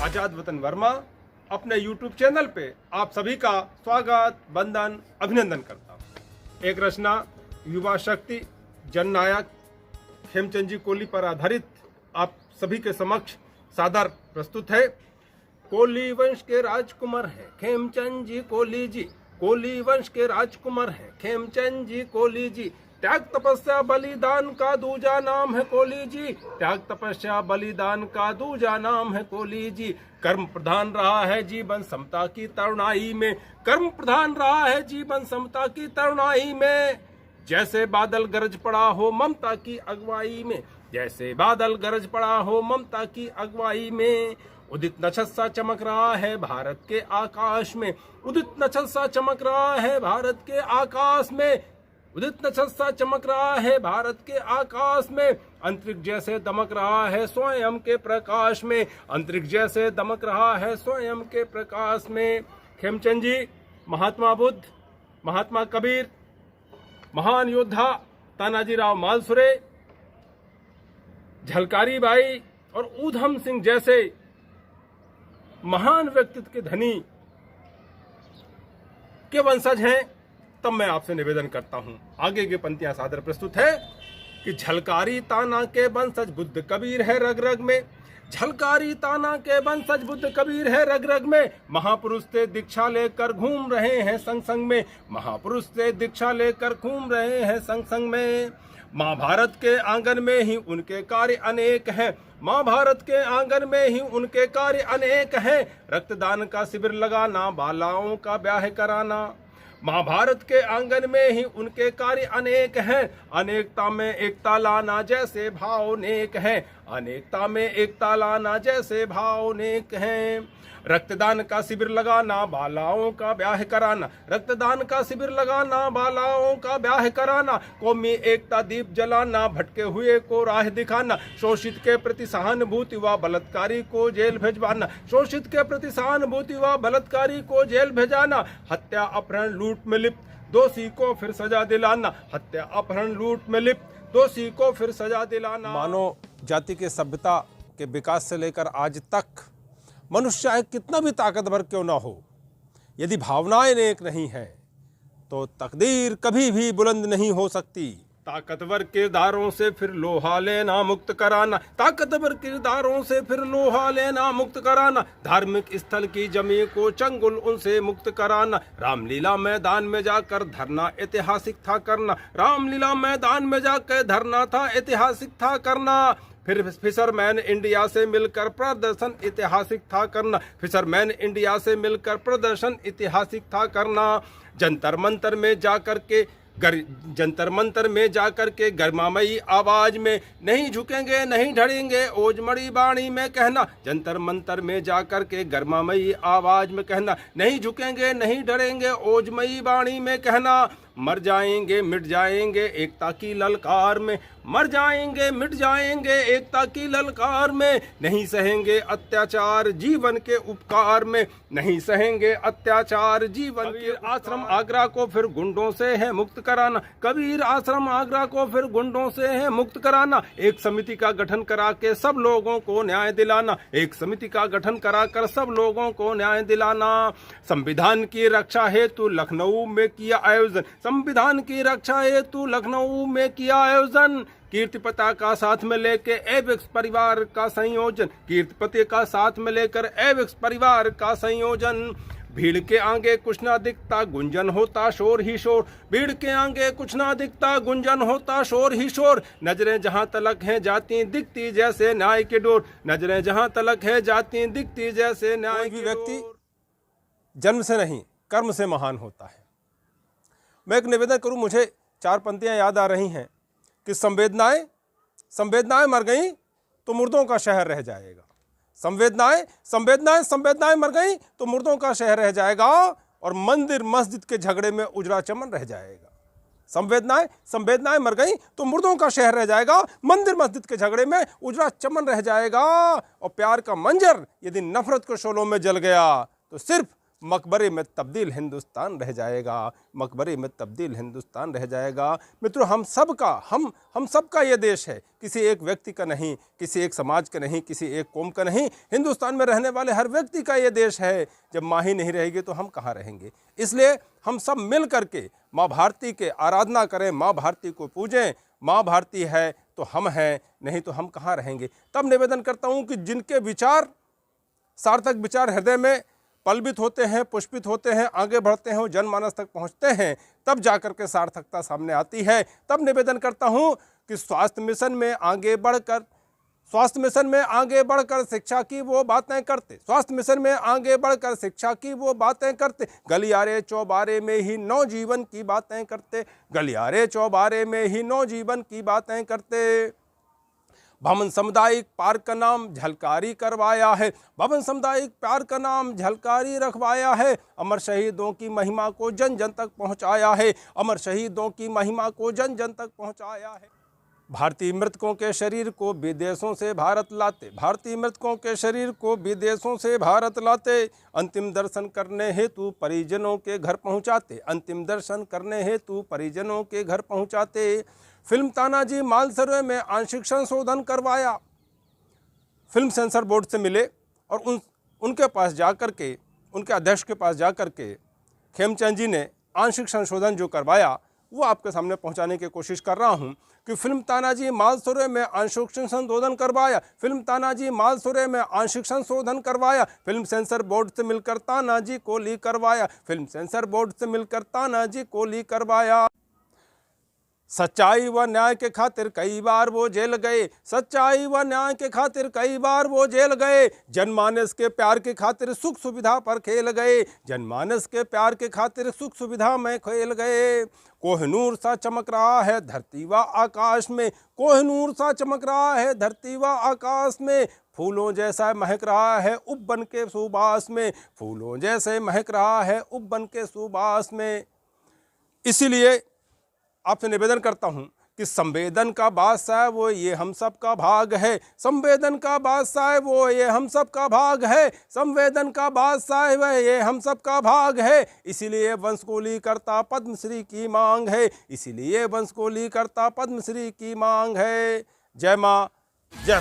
आजाद वतन वर्मा अपने YouTube channel पे आप सभी का स्वागत, वंदन, अभिनंदन करता हूँ। एक रचना युवा शक्ति जननायक खेमचंद जी कोली पर आधारित आप सभी के समक्ष सादर प्रस्तुत है। कोली वंश के राजकुमार है खेमचंद जी कोली जी, कोली वंश के राजकुमार है खेमचंद जी कोली जी। त्याग तपस्या बलिदान का दूजा नाम है कोली जी, त्याग तपस्या बलिदान का दूजा नाम है कोली जी। कर्म प्रधान रहा है जीवन समता की तरुणाई में, कर्म प्रधान रहा है जीवन समता की तरुणाई में। जैसे बादल गरज पड़ा हो ममता की अगुवाई में, जैसे बादल गरज पड़ा हो ममता की अगुवाई में। उदित नक्षत्र सा चमक रहा है भारत के आकाश में, उदित नक्षत्र सा चमक रहा है भारत के आकाश में, उदित नक्षत्र सा चमक रहा है भारत के आकाश में। अंतरिक्ष जैसे दमक रहा है स्वयं के प्रकाश में, अंतरिक्ष जैसे दमक रहा है स्वयं के प्रकाश में। खेमचंद जी, महात्मा बुद्ध, महात्मा कबीर, महान योद्धा तानाजी राव मालसुरे, झलकारी बाई और ऊधम सिंह जैसे महान व्यक्तित्व के धनी के वंशज हैं। तब मैं आपसे निवेदन करता हूं, आगे की पंक्तियां सादर प्रस्तुत है कि झलकारी ताना के वंशज बुद्ध कबीर है रग रग में, झलकारी ताना के वंशज बुद्ध कबीर है रग रग में। महापुरुष से दीक्षा लेकर घूम रहे हैं संग संग में, महापुरुष से दीक्षा लेकर घूम रहे हैं संग संग में। महाभारत के आंगन में ही उनके कार्य अनेक हैं, महाभारत के आंगन में ही उनके कार्य अनेक हैं। रक्तदान का शिविर लगाना, बालाओं का ब्याह कराना, महाभारत के आंगन में ही उनके कार्य अनेक हैं। अनेकता में एकता लाना जैसे भाव नेक है, अनेकता में एकता लाना जैसे भाव नेक हैं। रक्तदान का शिविर लगाना, बालाओं का ब्याह कराना, रक्तदान का शिविर लगाना, बालाओं का ब्याह कराना। कौमी एकता दीप जलाना, भटके हुए को राह दिखाना, शोषित के प्रति सहानुभूति व बलात्कारी को जेल भेजवाना, शोषित के प्रति सहानुभूति व बलात्कारी को जेल भेजाना। हत्या अपहरण लूट में लिप्त दोषी को फिर सजा दिलाना, हत्या अपहरण लूट में लिप्त दोषी को फिर सजा दिलाना। मानव जाति के सभ्यता के विकास से लेकर आज तक मनुष्य चाहे कितना भी ताकतवर क्यों ना हो, यदि भावनाएं नेक नहीं हैं तो तकदीर कभी भी बुलंद नहीं हो सकती। ताकतवर किरदारों से फिर लोहा लेना मुक्त कराना, ताकतवर किरदारों से फिर लोहा लेना मुक्त कराना। धार्मिक स्थल की जमी को चंगुल उनसे मुक्त कराना। रामलीला मैदान में जाकर धरना ऐतिहासिक था करना, रामलीला मैदान में जाकर धरना था ऐतिहासिक था करना। फिर फिशरमैन इंडिया से मिलकर प्रदर्शन ऐतिहासिक था करना, फिशरमैन इंडिया से मिलकर प्रदर्शन ऐतिहासिक था करना। जंतर मंतर में जाकर के जंतर मंतर में जाकर के गर्मामयी आवाज में नहीं झुकेंगे नहीं ढड़ेंगे ओजमड़ी बाणी में कहना, जंतर मंतर में जाकर के गर्मामयी आवाज में कहना, नहीं झुकेंगे नहीं डरेंगे ओजमयी बाणी में कहना। मर जाएंगे मिट जाएंगे एकता की ललकार में, मर जाएंगे मिट जाएंगे एकता की ललकार में। नहीं सहेंगे अत्याचार जीवन के उपकार में, नहीं सहेंगे अत्याचार जीवन के। आश्रम आगरा को फिर गुंडों से है मुक्त कराना, कबीर आश्रम आगरा को फिर गुंडों से है मुक्त कराना। एक समिति का गठन करा के सब लोगों को न्याय दिलाना, एक समिति का गठन कराकर सब लोगों को न्याय दिलाना। संविधान की रक्षा हेतु लखनऊ में किया आयोजन, संविधान की रक्षा हेतु लखनऊ में किया आयोजन। कीर्ति पताका साथ में लेके एवेक्स परिवार का संयोजन, कीर्ति पताका साथ में लेकर एवेक्स परिवार का संयोजन। भीड़ के आगे कुछ ना दिखता गुंजन होता शोर ही शोर, भीड़ के आगे कुछ ना दिखता गुंजन होता शोर ही शोर। नजरें जहां तलक हैं जाती दिखती जैसे न्याय की डोर, नजरें जहां तलक है जाती दिखती जैसे न्याय की व्यक्ति जन्म से नहीं कर्म से महान होता है। मैं एक निवेदन करूं, मुझे 4 पंक्तियां याद आ रही हैं कि संवेदनाएं संवेदनाएं मर गई तो मुर्दों का शहर रह जाएगा, संवेदनाएं संवेदनाएं संवेदनाएं मर गई तो मुर्दों का शहर रह जाएगा और मंदिर मस्जिद के झगड़े में उजड़ा चमन रह जाएगा। संवेदनाएं संवेदनाएं मर गई तो मुर्दों का शहर रह जाएगा, मंदिर मस्जिद के झगड़े में उजड़ा चमन रह जाएगा। और प्यार का मंजर यदि नफरत के शोलों में जल गया तो सिर्फ मकबरे में तब्दील हिंदुस्तान रह जाएगा, मकबरे में तब्दील हिंदुस्तान रह जाएगा। मित्रों, हम सबका ये देश है, किसी एक व्यक्ति का नहीं, किसी एक समाज का नहीं, किसी एक कौम का नहीं, हिंदुस्तान में रहने वाले हर व्यक्ति का ये देश है। जब माँ ही नहीं रहेगी तो हम कहाँ रहेंगे? इसलिए हम सब मिल करके माँ भारती के आराधना करें, माँ भारती को पूजें। माँ भारती है तो हम हैं, नहीं तो हम कहाँ रहेंगे? तब निवेदन करता हूँ कि जिनके विचार, सार्थक विचार हृदय में पलवित होते हैं, पुष्पित होते हैं, आगे बढ़ते हैं, जनमानस तक पहुंचते हैं, तब जाकर के सार्थकता सामने आती है। तब निवेदन करता हूं कि स्वास्थ्य मिशन में आगे बढ़कर शिक्षा की वो बातें करते, स्वास्थ्य मिशन में आगे बढ़कर शिक्षा की वो बातें करते, गलियारे चौबारे में ही नवजीवन की बातें करते, गलियारे चौबारे में ही नवजीवन की बातें करते। भवन सामुदायिक पार्क का नाम झलकारी करवाया है, भवन सामुदायिक पार्क का नाम झलकारी रखवाया है। अमर शहीदों की महिमा को जन जन तक पहुंचाया है, अमर शहीदों की महिमा को जन जन तक पहुंचाया है। भारतीय मृतकों के शरीर को विदेशों से भारत लाते, भारतीय मृतकों के शरीर को विदेशों से भारत लाते, अंतिम दर्शन करने हेतु परिजनों के घर पहुंचाते, अंतिम दर्शन करने हेतु परिजनों के घर पहुंचाते। फिल्म तानाजी मालसरे में आंशिक संशोधन करवाया, फिल्म सेंसर बोर्ड से मिले और उनके पास जाकर के, उनके अध्यक्ष के पास जाकर के खेमचंद जी ने आंशिक संशोधन जो करवाया वो आपके सामने पहुंचाने की कोशिश कर रहा हूं कि फिल्म तानाजी मालसरे में आंशिक संशोधन करवाया, फिल्म तानाजी मालसरे में आंशिक संशोधन करवाया, फिल्म सेंसर बोर्ड से मिलकर तानाजी को ली करवाया, फिल्म सेंसर बोर्ड से मिलकर तानाजी को ली करवाया। सच्चाई व न्याय के खातिर कई बार वो जेल गए, सच्चाई व न्याय के खातिर कई बार वो जेल गए, जनमानस के प्यार के खातिर सुख सुविधा पर खेल गए, जनमानस के प्यार के खातिर सुख सुविधा में खेल गए। कोहिनूर सा चमक रहा है धरती व आकाश में, कोहिनूर सा चमक रहा है धरती व आकाश में, फूलों जैसा महक रहा है उब्बन के सुबास में, फूलों जैसे महक रहा है उब्बन के सुबास में। इसीलिए आपसे निवेदन करता हूं कि संवेदन का बादशाह वो ये हम सब का भाग है, संवेदन का बादशाह वो ये हम सब का भाग है, संवेदन का बादशाह वह ये हम सब का भाग है। इसीलिए वंशकोली करता पद्मश्री की मांग है, इसीलिए वंशकोली करता पद्मश्री की मांग है। जय मां, जय